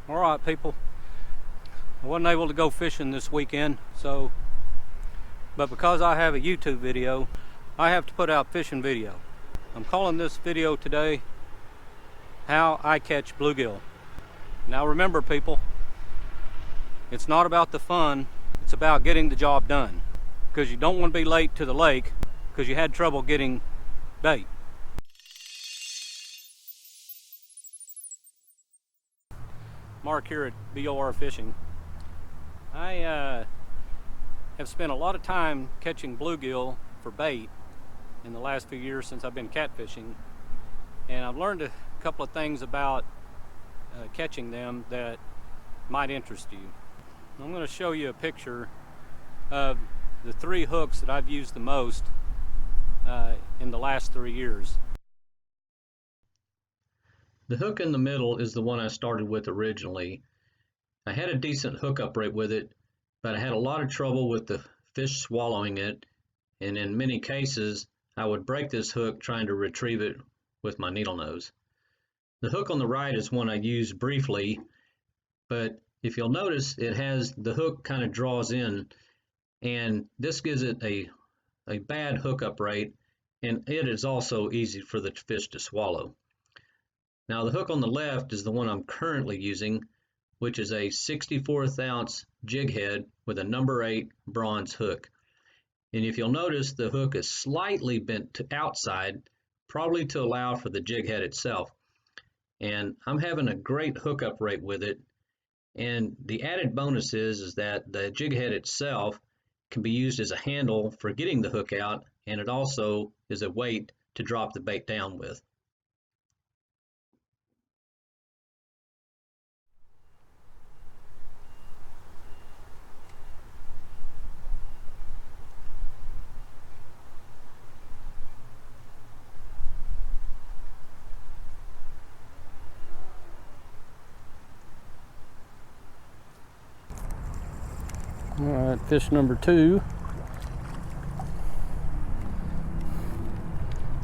All right, people. I wasn't able to go fishing this weekend, but because I have a YouTube video, I have to put out fishing video. I'm calling this video today, How I Catch Bluegill. Now remember, people, it's not about the fun, it's about getting the job done. Because you don't want to be late to the lake because you had trouble getting bait. Mark here at BOR Fishing. I have spent a lot of time catching bluegill for bait in the last few years since I've been catfishing, and I've learned a couple of things about catching them that might interest you. I'm going to show you a picture of the 3 hooks that I've used the most in the last 3 years. The hook in the middle is the one I started with originally. I had a decent hookup rate with it, but I had a lot of trouble with the fish swallowing it, and in many cases I would break this hook trying to retrieve it with my needle nose. The hook on the right is one I used briefly, but if you'll notice, it has the hook kind of draws in, and this gives it a bad hookup rate, and it is also easy for the fish to swallow. Now the hook on the left is the one I'm currently using, which is a 1/64 ounce jig head with a number 8 bronze hook. And if you'll notice, the hook is slightly bent to outside, probably to allow for the jig head itself. And I'm having a great hookup rate with it. And the added bonus is that the jig head itself can be used as a handle for getting the hook out, and it also is a weight to drop the bait down with. All right, fish number 2.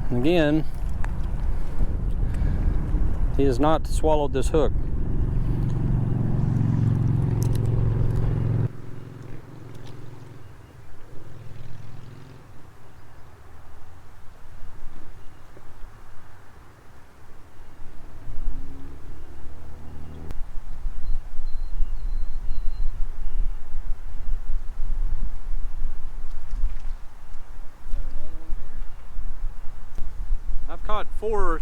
And again, he has not swallowed this hook. I've caught 4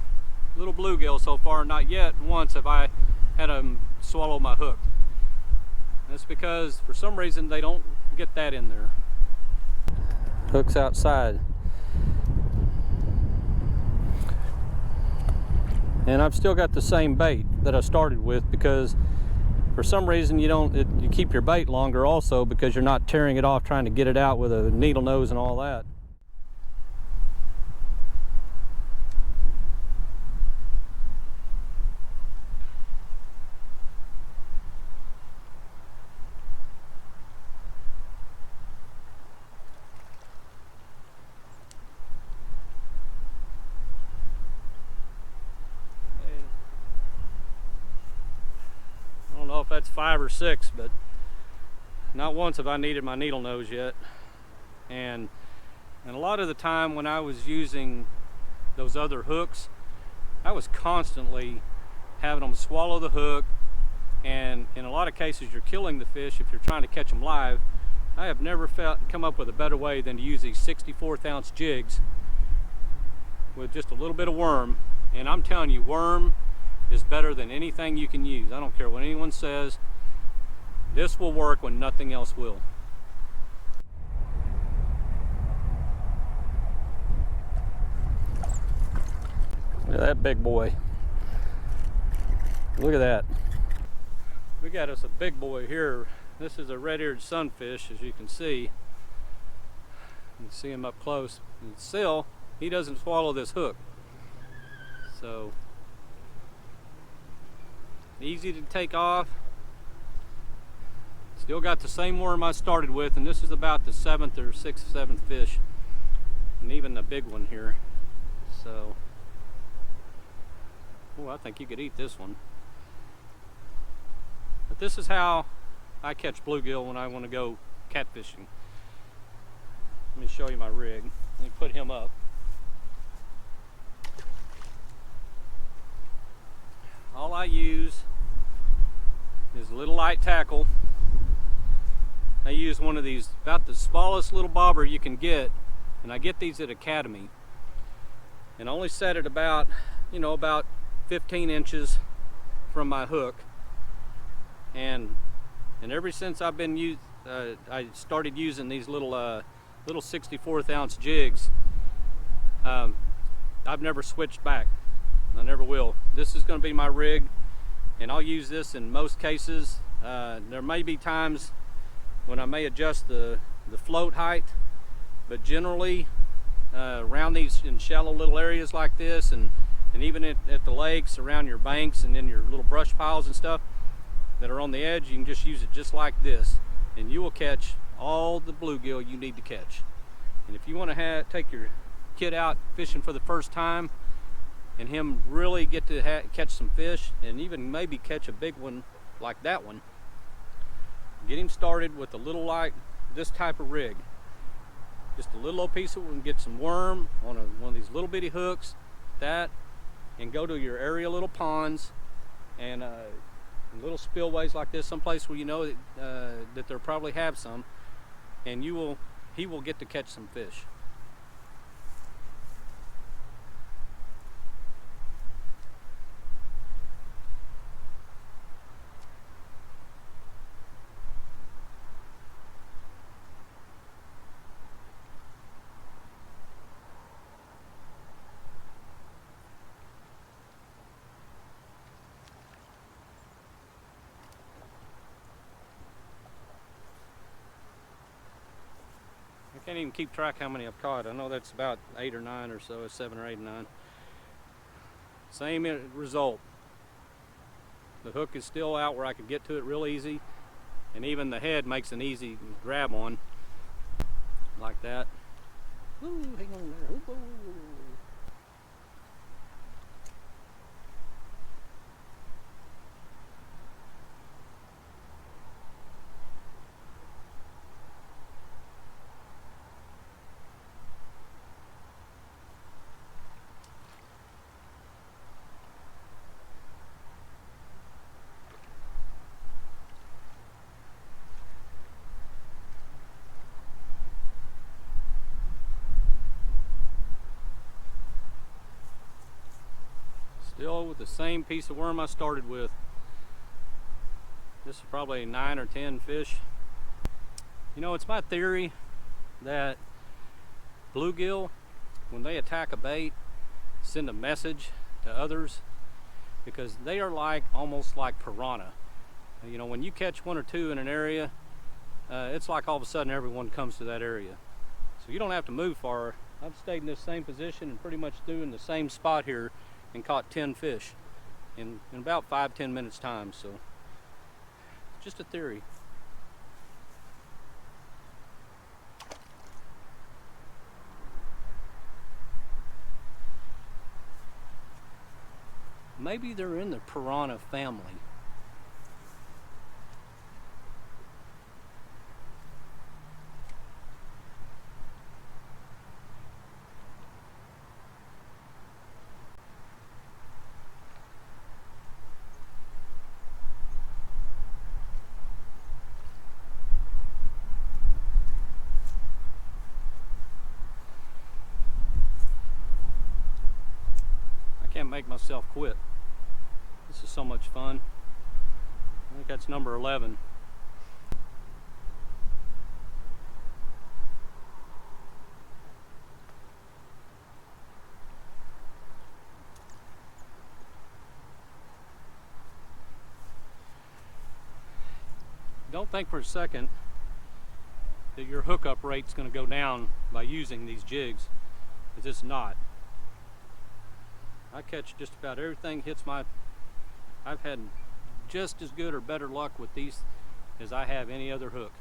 little bluegill so far. Not yet once have I had them swallow my hook. That's because for some reason they don't get that in there. Hook's outside. And I've still got the same bait that I started with, because for some reason you keep your bait longer also, because you're not tearing it off trying to get it out with a needle nose and all that. I don't know if that's 5 or 6, but not once have I needed my needle nose yet. And a lot of the time when I was using those other hooks, I was constantly having them swallow the hook, and in a lot of cases you're killing the fish if you're trying to catch them live. I have never come up with a better way than to use these 1/64 ounce jigs with just a little bit of worm. And I'm telling you, worm is better than anything you can use. I don't care what anyone says. This will work when nothing else will. Look at that big boy. Look at that. We got us a big boy here. This is a red-eared sunfish, as you can see. You can see him up close. And still, he doesn't swallow this hook. So easy to take off. Still got the same worm I started with, and this is about the 7th or 6th, 7th fish, and even the big one here. So, oh, I think you could eat this one. But this is how I catch bluegill when I want to go catfishing. Let me show you my rig. Let me put him up. All I use is a little light tackle. I use one of these, about the smallest little bobber you can get, and I get these at Academy. And I only set it about, about 15 inches from my hook. And ever since I've been I started using these little 64th ounce jigs, I've never switched back. I never will. This is going to be my rig, and I'll use this in most cases. There may be times when I may adjust the float height, but generally around these in shallow little areas like this, and even at the lakes, around your banks and in your little brush piles and stuff that are on the edge, you can just use it just like this, and you will catch all the bluegill you need to catch. And if you want to take your kid out fishing for the first time and him really get to catch some fish, and even maybe catch a big one like that one, get him started with a little like this type of rig. Just a little old piece of it, and get some worm on one of these little bitty hooks, and go to your area little ponds and little spillways like this, someplace where you know that there probably have some, and he will get to catch some fish. I can't even keep track how many I've caught. I know that's about 8 or 9 or so, 7 or 8 or 9. Same result. The hook is still out where I can get to it real easy, and even the head makes an easy grab on, like that. Ooh, hang on there. Ooh, ooh, ooh. Still with the same piece of worm I started with. This is probably 9 or 10 fish. It's my theory that bluegill, when they attack a bait, send a message to others, because they are almost like piranha. When you catch 1 or 2 in an area, it's like all of a sudden everyone comes to that area. So you don't have to move far. I've stayed in this same position and pretty much doing the same spot here and caught 10 fish in about 5-10 minutes time. So just a theory. Maybe they're in the piranha family. Can't make myself quit. This is so much fun. I think that's number 11. Don't think for a second that your hookup rate's going to go down by using these jigs, because it's not. I catch just about everything hits I've had just as good or better luck with these as I have any other hook.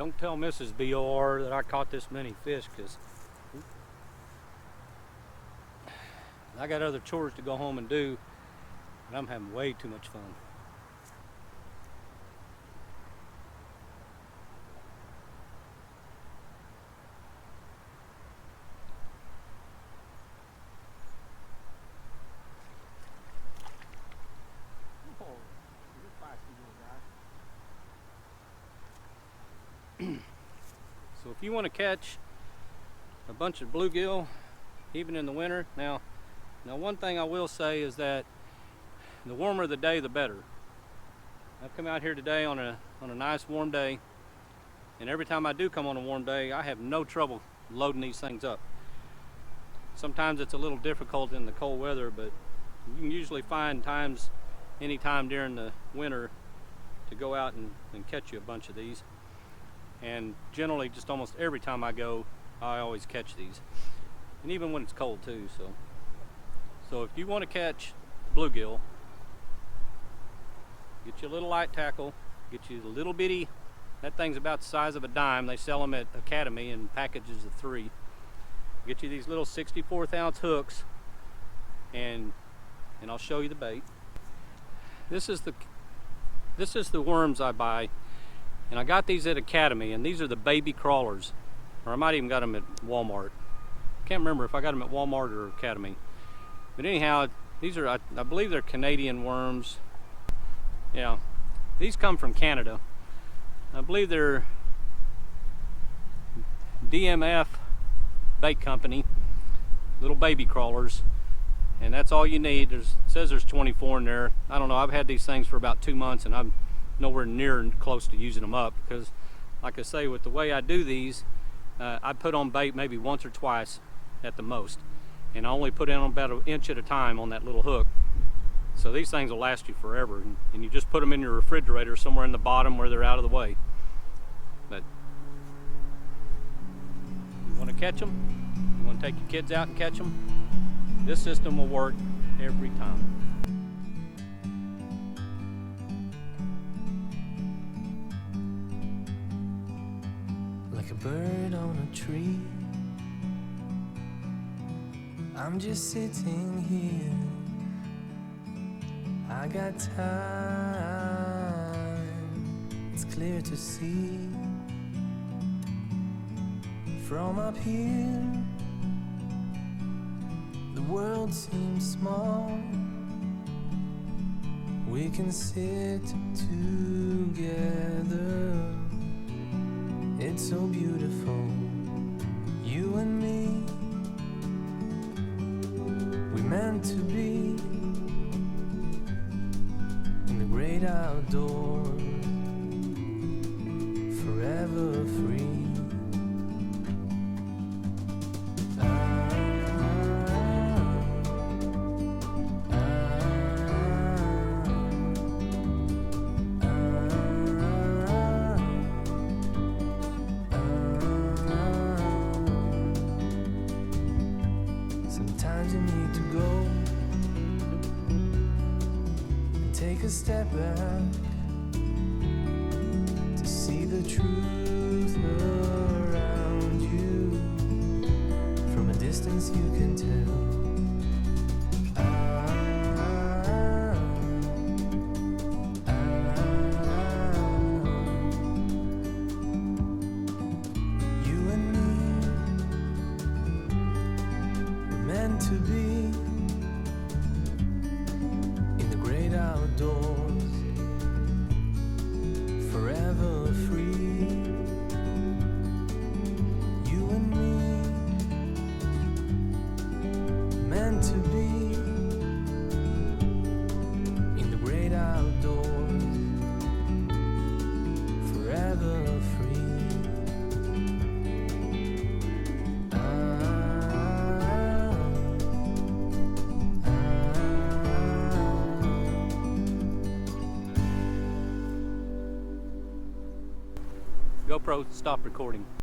Don't tell Mrs. BOR that I caught this many fish, because I got other chores to go home and do, and I'm having way too much fun. So if you want to catch a bunch of bluegill, even in the winter, now one thing I will say is that the warmer the day, the better. I've come out here today on a nice warm day, and every time I do come on a warm day, I have no trouble loading these things up. Sometimes it's a little difficult in the cold weather, but you can usually find times anytime during the winter to go out and catch you a bunch of these. And generally, just almost every time I go, I always catch these, and even when it's cold too. So if you want to catch bluegill, get you a little light tackle, get you a little bitty, that thing's about the size of a dime. They sell them at Academy in packages of 3. Get you these little 64th ounce hooks, and I'll show you the bait. This is the worms I buy. And I got these at Academy, and these are the baby crawlers. Or I might even got them at Walmart. Can't remember if I got them at Walmart or Academy. But anyhow, these are, I believe they're Canadian worms. Yeah, these come from Canada. I believe they're DMF Bait Company, little baby crawlers. And that's all you need. It says there's 24 in there. I don't know, I've had these things for about 2 months, and I'm nowhere near close to using them up, because like I say, with the way I do these, I put on bait maybe once or twice at the most, and I only put in about 1 inch at a time on that little hook. So these things will last you forever, and you just put them in your refrigerator somewhere in the bottom where they're out of the way. But you want to catch them, you want to take your kids out and catch them, this system will work every time. Like a bird on a tree, I'm just sitting here. I got time, it's clear to see. From up here, the world seems small. We can sit together. It's so beautiful, you and me. We meant to be in the great outdoors, forever free. Sometimes you need to go and take a step back to see the truth around you. From a distance you can tell. You and me, meant to be in the great outdoors, forever free. You and me, meant to be in the great outdoors, forever free. GoPro, stop recording.